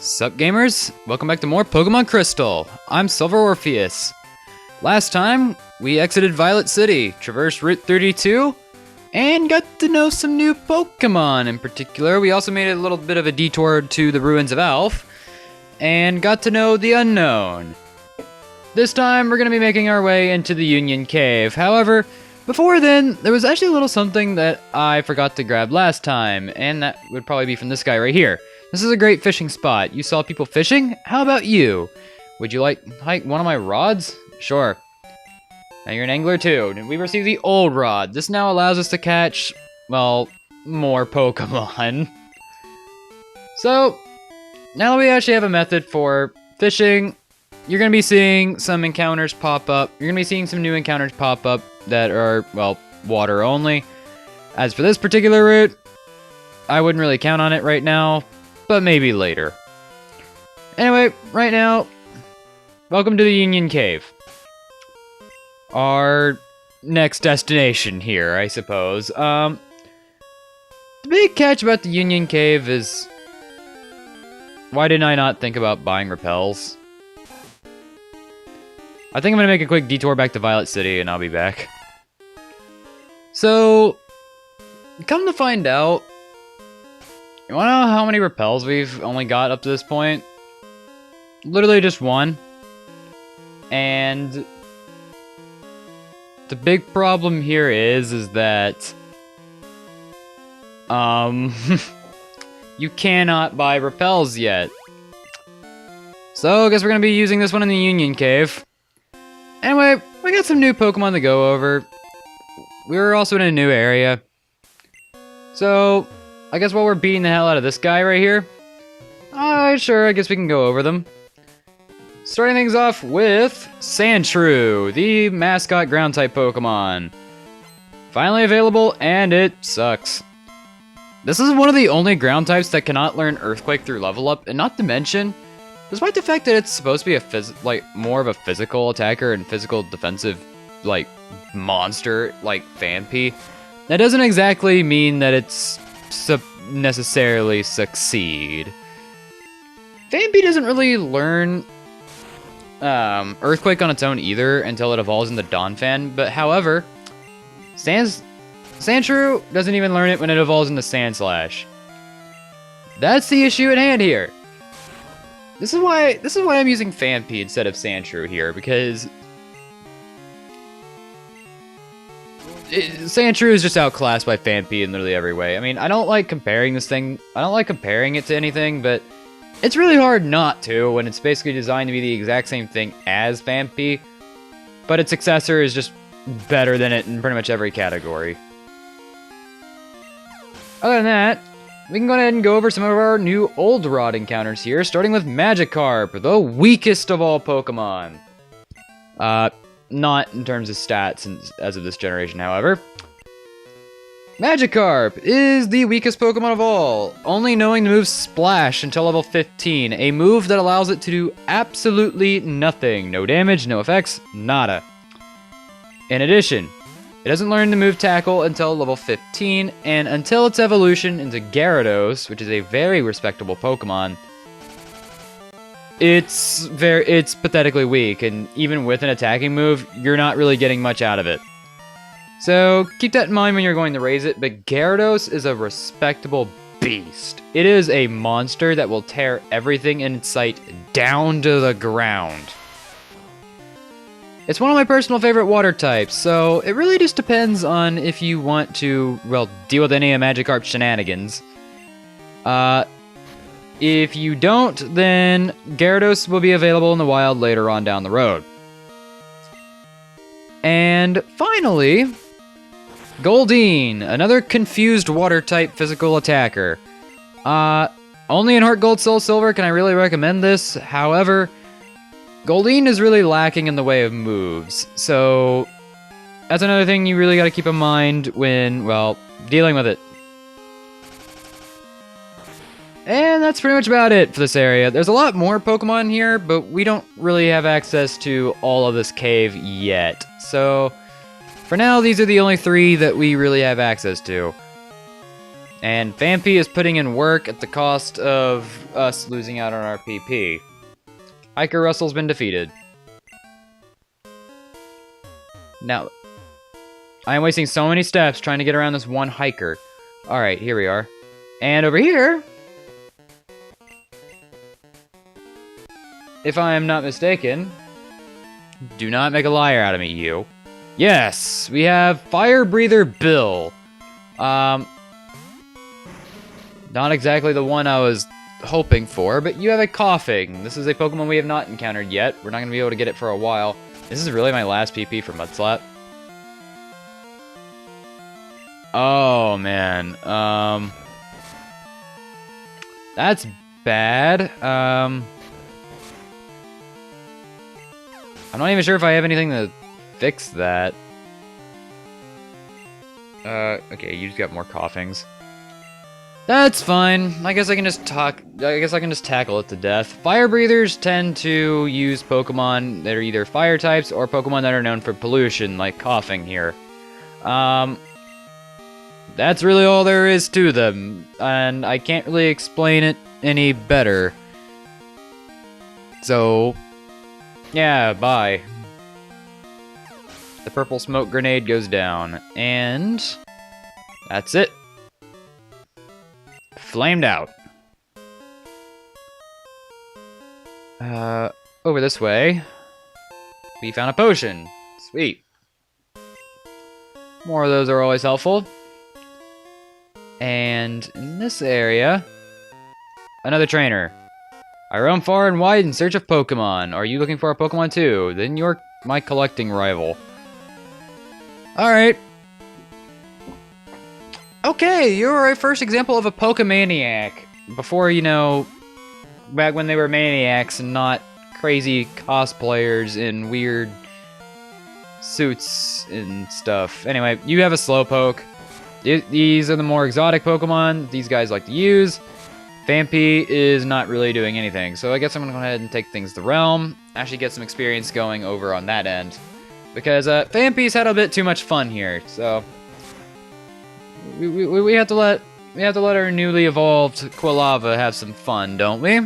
Sup gamers? Welcome back to more Pokemon Crystal. I'm Silver Orpheus. Last time, we exited Violet City, traversed Route 32, and got to know some new Pokemon. In particular, we also made a little bit of a detour to the Ruins of Alph, and got to know the Unknown. This time, we're going to be making our way into the Union Cave. However, before then, there was actually a little something that I forgot to grab last time, and that would probably be from this guy right here. This is a great fishing spot. You saw people fishing? How about you? Would you like one of my rods? Sure. Now you're an angler too. We received the old rod. This now allows us to catch, well, more Pokemon. So, now that we actually have a method for fishing, you're going to be seeing some encounters pop up. You're going to be seeing some new encounters pop up that are, well, water only. As for this particular route, I wouldn't really count on it right now, but maybe later. Anyway, right now, welcome to the Union Cave. Our next destination here, I suppose. The big catch about the Union Cave is, why didn't I not think about buying repels? I think I'm gonna make a quick detour back to Violet City and I'll be back. So, come to find out, you wanna know how many repels we've only got up to this point? Literally just one. And the big problem here is that you cannot buy repels yet. So I guess we're gonna be using this one in the Union Cave. Anyway, we got some new Pokemon to go over. We're also in a new area. So I guess while we're beating the hell out of this guy right here, sure, I guess we can go over them. Starting things off with Sandshrew, the mascot ground-type Pokemon. Finally available, and it sucks. This is one of the only ground types that cannot learn Earthquake through level up, and not to mention, despite the fact that it's supposed to be more of a physical attacker and physical defensive, monster, like Phanpy, that doesn't exactly mean that it's necessarily succeed. Phanpy doesn't really learn Earthquake on its own either until it evolves into Donphan, but however, Sandshrew doesn't even learn it when it evolves into Sandslash. That's the issue at hand here. This is why I'm using Phanpy instead of Sandshrew here, because Sandshrew is just outclassed by Phanpy in literally every way. I mean, I don't like comparing this thing. I don't like comparing it to anything, but it's really hard not to when it's basically designed to be the exact same thing as Phanpy, but its successor is just better than it in pretty much every category. Other than that, we can go ahead and go over some of our new Old Rod encounters here, starting with Magikarp, the weakest of all Pokemon. Not in terms of stats as of this generation, however. Magikarp is the weakest Pokemon of all, only knowing the move Splash until level 15, a move that allows it to do absolutely nothing. No damage, no effects, nada. In addition, it doesn't learn the move Tackle until level 15, and until its evolution into Gyarados, which is a very respectable Pokemon, it's pathetically weak, and even with an attacking move, you're not really getting much out of it. So keep that in mind when you're going to raise it, but Gyarados is a respectable beast. It is a monster that will tear everything in its sight down to the ground. It's one of my personal favorite water types, so it really just depends on if you want to, well, deal with any of Magikarp's shenanigans. If you don't, then Gyarados will be available in the wild later on down the road. And finally, Goldeen, another confused water-type physical attacker. Only in Heart Gold Soul Silver can I really recommend this. However, Goldeen is really lacking in the way of moves, so that's another thing you really got to keep in mind when, well, dealing with it. And that's pretty much about it for this area. There's a lot more Pokemon here, but we don't really have access to all of this cave yet. So, for now, these are the only three that we really have access to. And Vampy is putting in work at the cost of us losing out on our PP. Hiker Russell's been defeated. Now, I am wasting so many steps trying to get around this one hiker. Alright, here we are. And over here, if I am not mistaken, do not make a liar out of me, you. Yes, we have Fire Breather Bill. Not exactly the one I was hoping for, but you have a Coughing. This is a Pokemon we have not encountered yet. We're not going to be able to get it for a while. This is really my last PP for Mudslap. Oh, man. That's bad. I'm not even sure if I have anything to fix that. Okay, you just got more Coughings. That's fine. I guess I can just tackle it to death. Fire breathers tend to use Pokemon that are either fire types or Pokemon that are known for pollution, like Coughing here. That's really all there is to them, and I can't really explain it any better. So, yeah, bye. The purple smoke grenade goes down, and that's it. Flamed out. Over this way, we found a potion. Sweet. More of those are always helpful. And in this area, another trainer. I roam far and wide in search of Pokemon. Are you looking for a Pokemon too? Then you're my collecting rival. Alright. Okay, you're a first example of a Pokemaniac. Before, you know, back when they were maniacs and not crazy cosplayers in weird suits and stuff. Anyway, you have a Slowpoke. These are the more exotic Pokemon these guys like to use. Vampy is not really doing anything, so I guess I'm gonna go ahead and take things to Realm. Actually get some experience going over on that end. Because Vampy's had a bit too much fun here, so we have to let our newly evolved Quilava have some fun, don't we?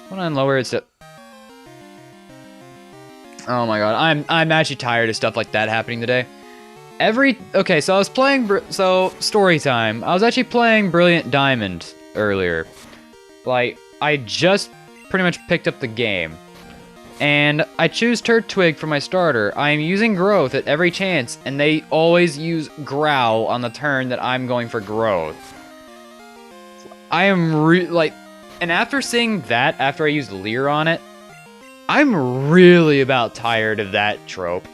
Hold on, lower its. Oh my god, I'm actually tired of stuff like that happening today. Okay, so I was playing, story time. I was actually playing Brilliant Diamond earlier. Like, I just pretty much picked up the game. And I choose Turtwig for my starter. I am using Growth at every chance, and they always use Growl on the turn that I'm going for Growth. I am and after seeing that, after I used Leer on it, I'm really about tired of that trope.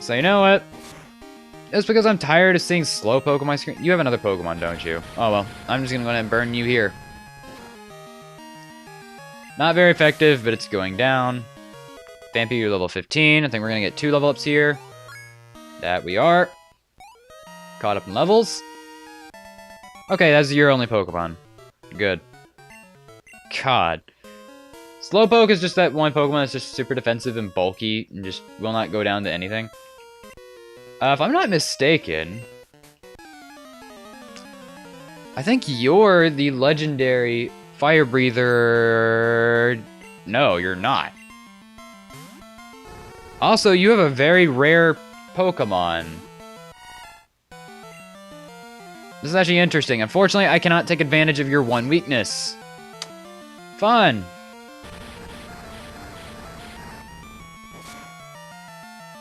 So you know what? It's because I'm tired of seeing Slowpoke on my screen. You have another Pokemon, don't you? Oh well, I'm just gonna go ahead and burn you here. Not very effective, but it's going down. Vampy, you're level 15. I think we're gonna get 2 level ups here. That we are. Caught up in levels. Okay, that's your only Pokemon. Good. God. Slowpoke is just that one Pokemon that's just super defensive and bulky and just will not go down to anything. If I'm not mistaken, I think you're the legendary Fire Breather. No, you're not. Also, you have a very rare Pokemon. This is actually interesting. Unfortunately, I cannot take advantage of your one weakness. Fun.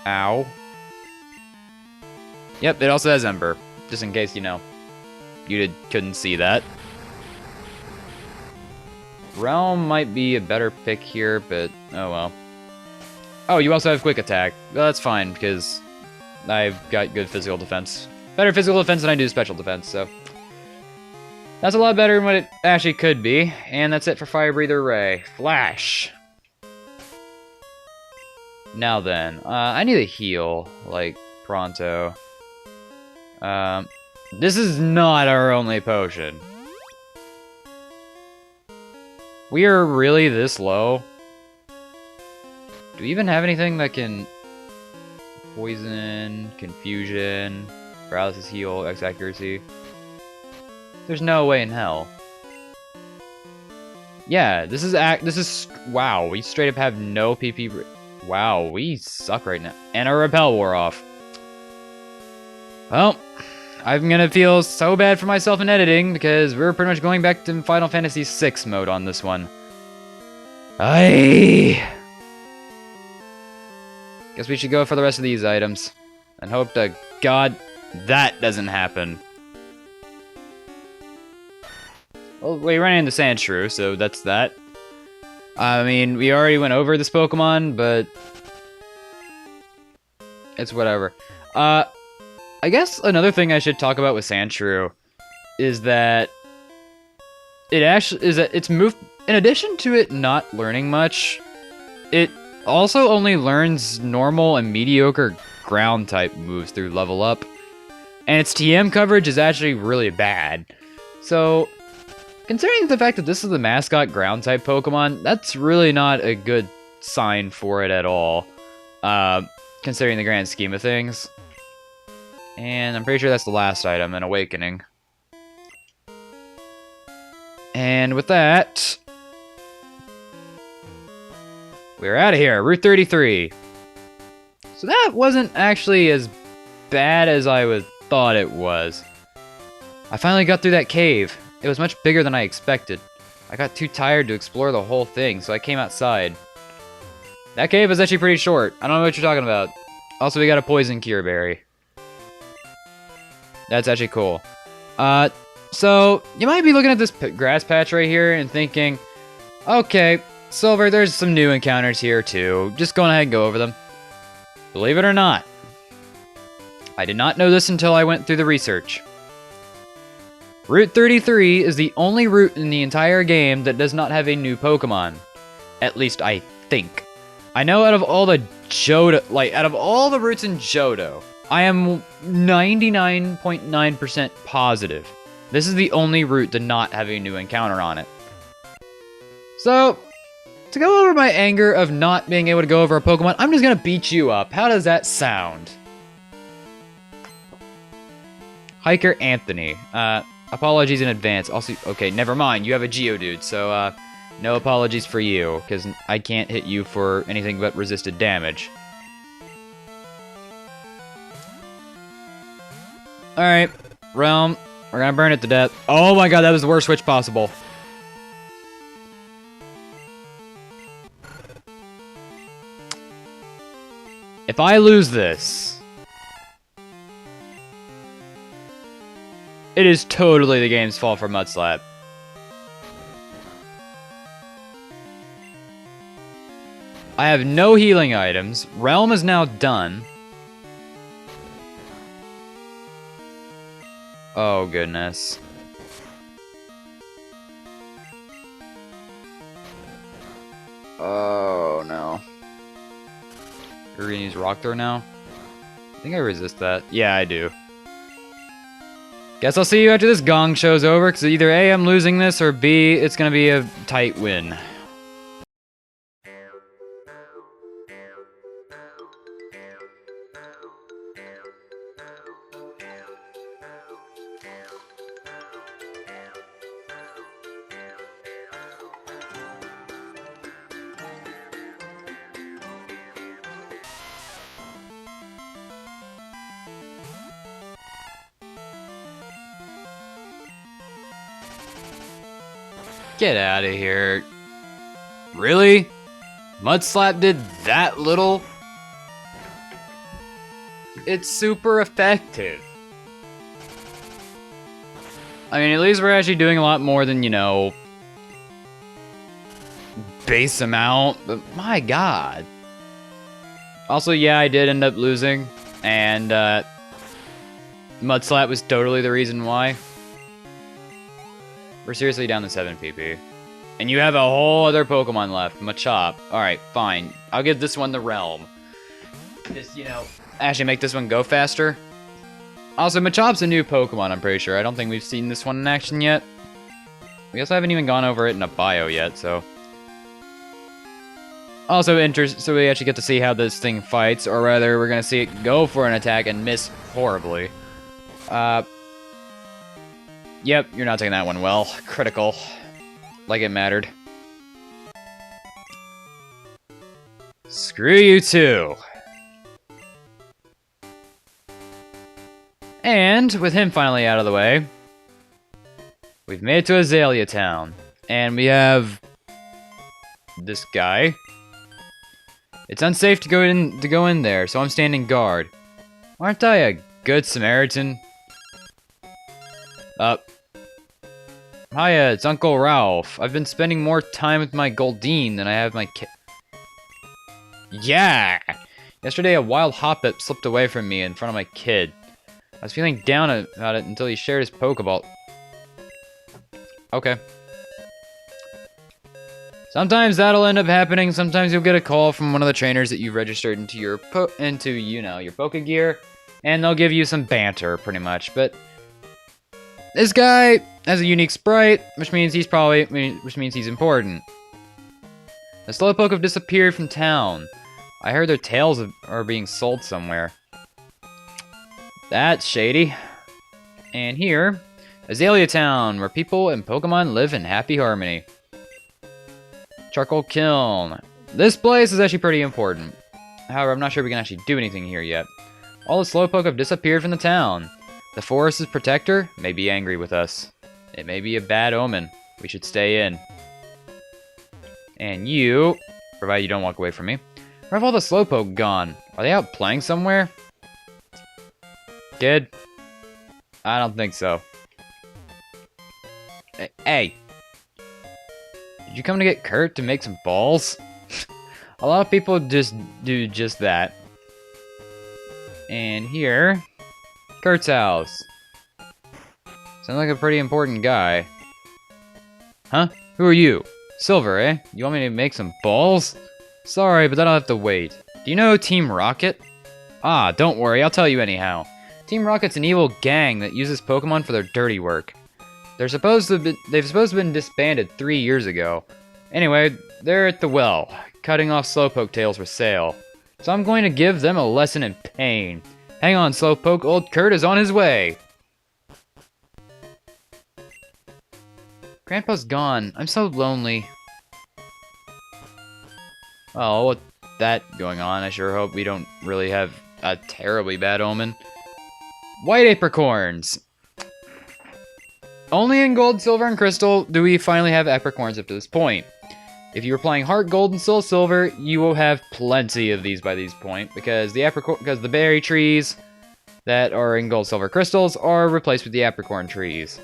Ow. Yep, it also has Ember. Just in case, you know, you couldn't see that. Realm might be a better pick here, but oh well. Oh, you also have Quick Attack. Well, that's fine, because I've got good physical defense. Better physical defense than I do special defense, so that's a lot better than what it actually could be. And that's it for Fire Breather Ray. Flash! Now then, I need a heal, like, pronto. This is not our only potion. We are really this low? Do we even have anything that can... Poison, Confusion... Paralysis, heal, X accuracy. There's no way in hell. Yeah, this is wow, we straight up have no PP. Wow, we suck right now. And our repel wore off. Well, I'm gonna feel so bad for myself in editing because we're pretty much going back to Final Fantasy VI mode on this one. Guess we should go for the rest of these items. And hope to God that doesn't happen. Well, we ran into Sandshrew, so that's that. I mean, we already went over this Pokemon, but it's whatever. I guess another thing I should talk about with Sandshrew is that it's moved. In addition to it not learning much, it also only learns normal and mediocre ground type moves through level up, and its TM coverage is actually really bad. So, considering the fact that this is the mascot ground type Pokemon, that's really not a good sign for it at all, considering the grand scheme of things. And I'm pretty sure that's the last item, an Awakening. And with that, we're out of here. Route 33. So that wasn't actually as bad as I thought it was. I finally got through that cave. It was much bigger than I expected. I got too tired to explore the whole thing, so I came outside. That cave was actually pretty short. I don't know what you're talking about. Also, we got a poison cure berry. That's actually cool. So, you might be looking at this grass patch right here and thinking, okay, Silver, there's some new encounters here too. Just go ahead and go over them. Believe it or not, I did not know this until I went through the research. Route 33 is the only route in the entire game that does not have a new Pokemon. At least I think. I know out of all the out of all the routes in Johto, I am 99.9% positive this is the only route to not have a new encounter on it. So, to go over my anger of not being able to go over a Pokemon, I'm just gonna beat you up. How does that sound? Hiker Anthony. Apologies in advance. Also, okay, never mind. You have a Geodude, so, no apologies for you, because I can't hit you for anything but resisted damage. Alright, Realm. We're gonna burn it to death. Oh my god, that was the worst switch possible. If I lose this, it is totally the game's fault for Mudslap. I have no healing items. Realm is now done. Oh, goodness. Oh, no. You're gonna use Rock Throw now? I think I resist that. Yeah, I do. Guess I'll see you after this gong show's over, because either A, I'm losing this, or B, it's gonna be a tight win. Get out of here. Really? Mudslap did that little? It's super effective. I mean, at least we're actually doing a lot more than, you know, base amount, but my god. Also, yeah, I did end up losing, and Mudslap was totally the reason why. We're seriously down to 7 PP. And you have a whole other Pokemon left, Machop. Alright, fine. I'll give this one the Realm. Just, you know, actually make this one go faster. Also, Machop's a new Pokemon, I'm pretty sure. I don't think we've seen this one in action yet. We also haven't even gone over it in a bio yet, so... Also, so we actually get to see how this thing fights, or rather, we're gonna see it go for an attack and miss horribly. Yep, you're not taking that one well. Critical. Like it mattered. Screw you too. And, with him finally out of the way, we've made it to Azalea Town. And we have this guy. It's unsafe to go in there, so I'm standing guard. Aren't I a good Samaritan? Hiya, it's Uncle Ralph. I've been spending more time with my Goldine than I have my kid. Yeah! Yesterday, a wild hoppip slipped away from me in front of my kid. I was feeling down about it until he shared his Pokeball. Okay. Sometimes that'll end up happening. Sometimes you'll get a call from one of the trainers that you've registered into your your Pokegear, and they'll give you some banter, pretty much. But this guy has a unique sprite, which means he's important. The slowpoke have disappeared from town. I heard their tails are being sold somewhere. That's shady. And here, Azalea Town, where people and Pokemon live in happy harmony. Charcoal Kiln. This place is actually pretty important. However, I'm not sure we can actually do anything here yet. All the slowpoke have disappeared from the town. The forest's protector may be angry with us. It may be a bad omen. We should stay in. And you, provided you don't walk away from me, where have all the slowpoke gone? Are they out playing somewhere? Kid? I don't think so. Hey! Did you come to get Kurt to make some balls? A lot of people just do just that. And here, Kurt's house. Sounds like a pretty important guy. Huh? Who are you? Silver, eh? You want me to make some balls? Sorry, but that'll have to wait. Do you know Team Rocket? Ah, don't worry, I'll tell you anyhow. Team Rocket's an evil gang that uses Pokemon for their dirty work. They've supposed to have been disbanded 3 years ago. Anyway, they're at the well, cutting off Slowpoke tails for sale. So I'm going to give them a lesson in pain. Hang on, Slowpoke, old Kurt is on his way. Grandpa's gone. I'm so lonely. Well, with that going on, I sure hope we don't really have a terribly bad omen. White apricorns. Only in Gold, Silver, and Crystal do we finally have apricorns up to this point. If you were playing Heart Gold and Soul Silver, you will have plenty of these by this point, because the berry trees that are in Gold, Silver, Crystals are replaced with the apricorn trees.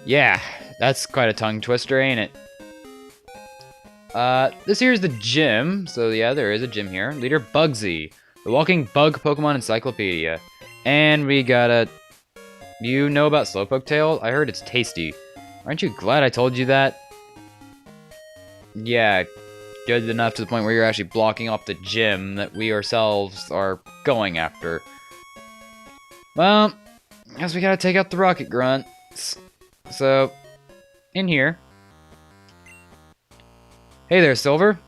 Yeah, that's quite a tongue twister, ain't it? This here is the gym, so yeah, there is a gym here. Leader Bugsy, the walking bug Pokemon encyclopedia. And we got a... You know about Slowpoke Tail? I heard it's tasty. Aren't you glad I told you that? Yeah, good enough to the point where you're actually blocking off the gym that we ourselves are going after. Well, I guess we gotta take out the rocket grunts. So, in here. Hey there, Silver.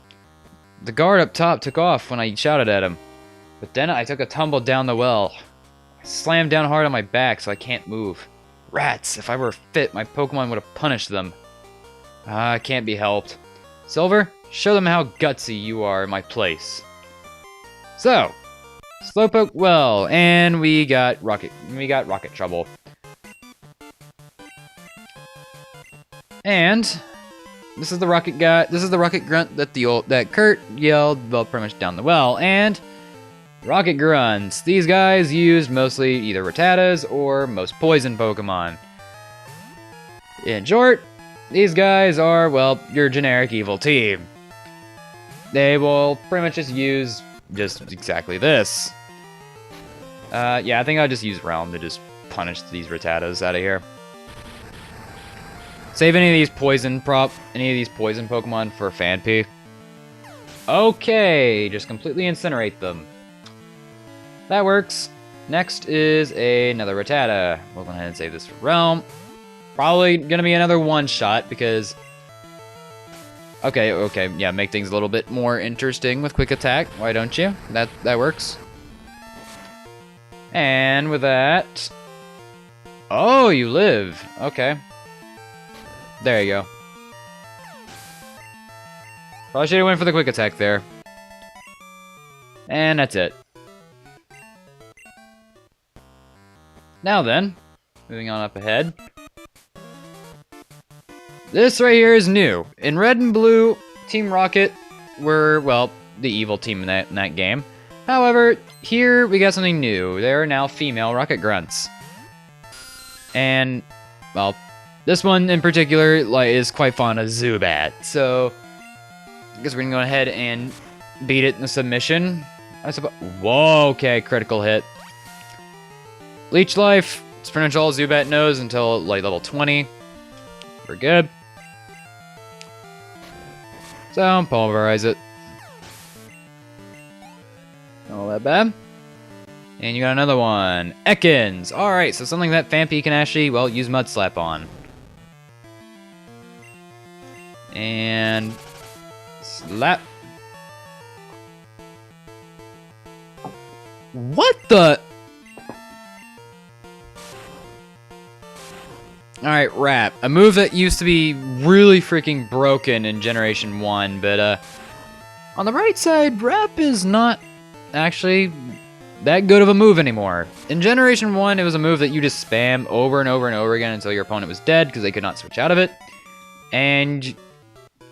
The guard up top took off when I shouted at him. But then I took a tumble down the well. I slammed down hard on my back so I can't move. Rats, if I were fit, my Pokemon would have punished them. Can't be helped. Silver, show them how gutsy you are in my place. So, Slowpoke well, and we got rocket trouble. And this is the rocket guy. This is the rocket grunt that Kurt yelled, well, pretty much down the well. And rocket grunts. These guys use mostly either Rattatas or most poison Pokemon. In short, these guys are, well, your generic evil team. They will pretty much just use exactly this. Yeah, I think I'll just use Realm to just punish these Rattatas out of here. Save any of these poison Pokemon for Phanpy. Okay, just completely incinerate them. That works. Next is another Rattata. We'll go ahead and save this for Realm. Probably gonna be another one-shot because... Okay, yeah, make things a little bit more interesting with Quick Attack. Why don't you? That works. And with that... Oh, you live. Okay. There you go. Probably should have went for the quick attack there. And that's it. Now then, moving on up ahead. This right here is new. In Red and Blue, Team Rocket were, well, the evil team in that game. However, here we got something new. There are now female Rocket Grunts. And, well, this one in particular is quite fond of Zubat. So, I guess we're gonna go ahead and beat it in the submission. I suppose. Whoa, okay, critical hit. Leech Life, it's pretty much all Zubat knows until like level 20. We're good. So, pulverize it. Not all that bad. And you got another one. Ekans! Alright, so something that Phanpy can actually, well, use Mud Slap on. And... Slap. What the... Alright, Wrap. A move that used to be really freaking broken in Generation 1, but, on the right side, Wrap is not actually that good of a move anymore. In Generation 1, it was a move that you just spam over and over and over again until your opponent was dead, because they could not switch out of it. And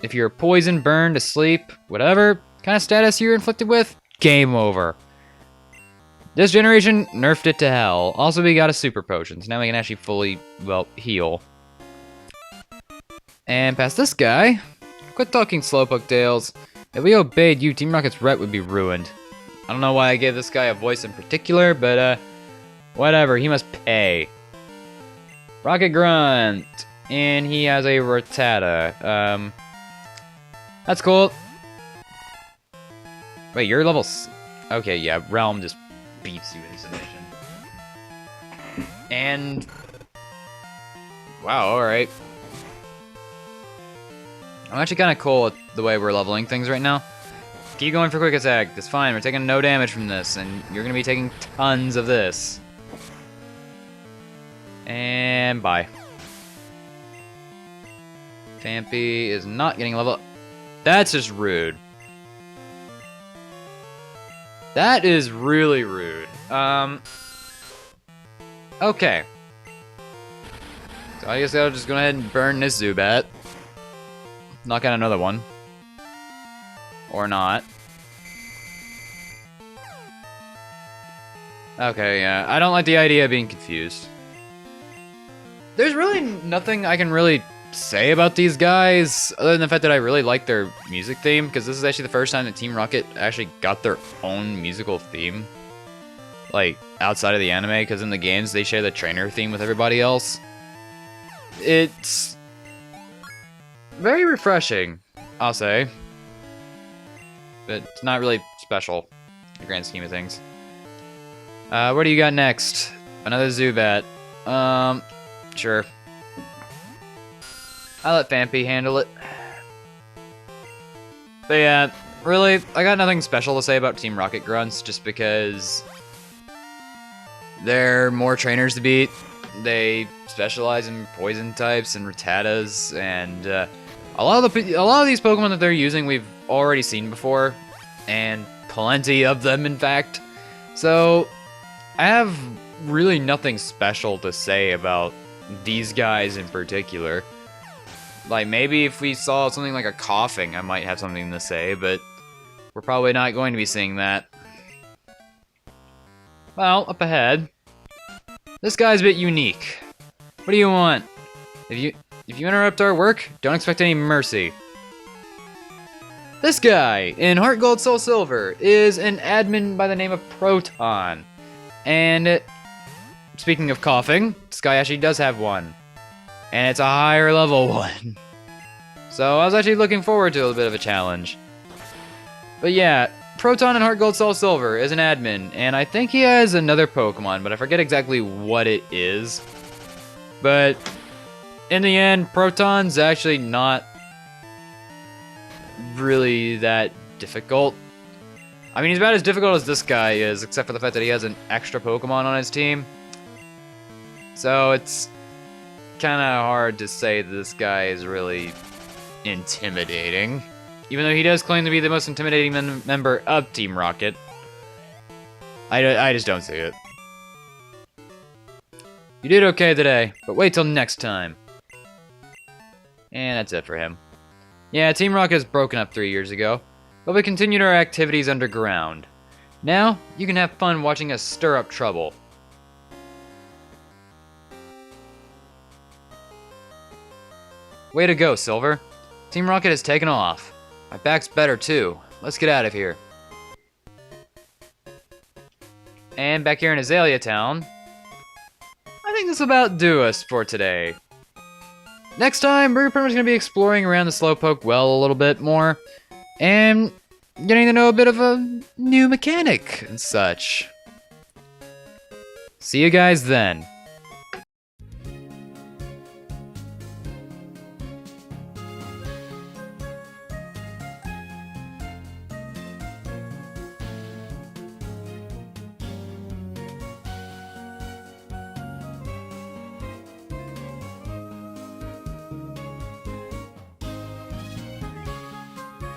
if you're poisoned, burned, asleep, whatever kind of status you're inflicted with, game over. This generation nerfed it to hell. Also, we got a super potion, so now we can actually fully, well, heal. And past this guy, quit talking slowpoke tales. If we obeyed you, Team Rocket's rep would be ruined. I don't know why I gave this guy a voice in particular, but whatever, he must pay. Rocket Grunt, and he has a Rattata. That's cool. Wait, you're level... Okay, yeah, Realm just beats you in submission. And... Wow, alright. I'm actually kind of cool with the way we're leveling things right now. Keep going for quick attack. That's fine. We're taking no damage from this, and you're going to be taking tons of this. And bye. Phanpy is not getting level... That's just rude. That is really rude. Okay. So I guess I'll just go ahead and burn this Zubat. Knock out another one. Or not. Okay, yeah. I don't like the idea of being confused. There's really nothing I can really say about these guys, other than the fact that I really like their music theme, because this is actually the first time that Team Rocket actually got their own musical theme. Like, outside of the anime, because in the games they share the trainer theme with everybody else. It's very refreshing, I'll say. But it's not really special, in the grand scheme of things. What do you got next? Another Zubat. Sure. I'll let Phanpy handle it. But yeah, really, I got nothing special to say about Team Rocket Grunts, just because they're more trainers to beat. They specialize in poison types and Rattatas, and a lot of these Pokemon that they're using we've already seen before, and plenty of them, in fact. So I have really nothing special to say about these guys in particular. Like, maybe if we saw something like a coughing, I might have something to say, but we're probably not going to be seeing that. Well, up ahead. This guy's a bit unique. What do you want? If you interrupt our work, don't expect any mercy. This guy, in Heart Gold Soul Silver, is an admin by the name of Proton. And, speaking of coughing, this guy actually does have one. And it's a higher level one. So I was actually looking forward to a little bit of a challenge. But yeah, Proton in Heart Gold Soul Silver is an admin, and I think he has another Pokemon, but I forget exactly what it is. But in the end, Proton's actually not really that difficult. I mean, he's about as difficult as this guy is, except for the fact that he has an extra Pokemon on his team. So it's kind of hard to say that this guy is really intimidating. Even though he does claim to be the most intimidating member of Team Rocket. I just don't see it. You did okay today, but wait till next time. And that's it for him. Yeah, Team Rocket's broken up 3 years ago, but we continued our activities underground. Now, you can have fun watching us stir up trouble. Way to go, Silver. Team Rocket has taken off. My back's better too. Let's get out of here. And back here in Azalea Town, I think this will about do us for today. Next time, we're pretty much going to be exploring around the Slowpoke well a little bit more, and getting to know a bit of a new mechanic and such. See you guys then.